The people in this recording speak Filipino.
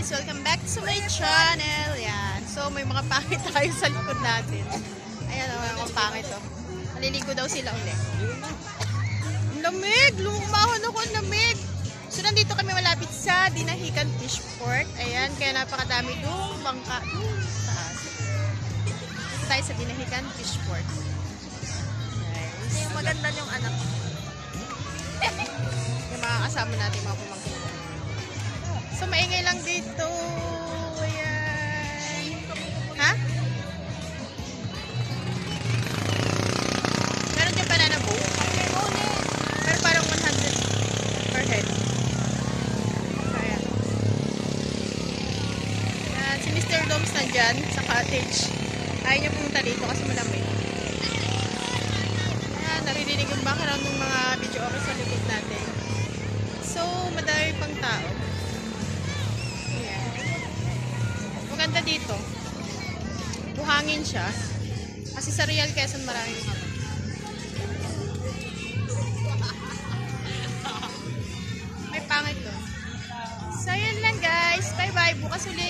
guys! Welcome back to my channel. Yan. So, may mga pangit tayo sa likod natin. Ayan, mga pangit to. Maliligo daw sila ulit. Ang lamig! Lumumahon ako ang lamig! So, nandito kami malapit sa Dinahican Fishport. Ayan, kaya napakadami doon bangka. Taas. Dito tayo sa Dinahican Fishport. Nice. Yung maganda yung anak ko. Yung mga kasama natin, mga pumangkin. So, maingay lang dito. Ayan. Ha? Meron yung banana boat. Pero parang 100 per head. Ayan. Ayan. Si Mr. Doms nandyan sa cottage. Ayaw niya pumunta dito kasi malamig. Ayan. Naririnig yung background ng mga video okay sa likod natin. So, madami pang tao. Ayan. Maganda dito. Buhangin siya. Kasi sa Real Quezon maraming hapon. May pangit doon. So, yan lang guys. Bye-bye. Bukas ulit.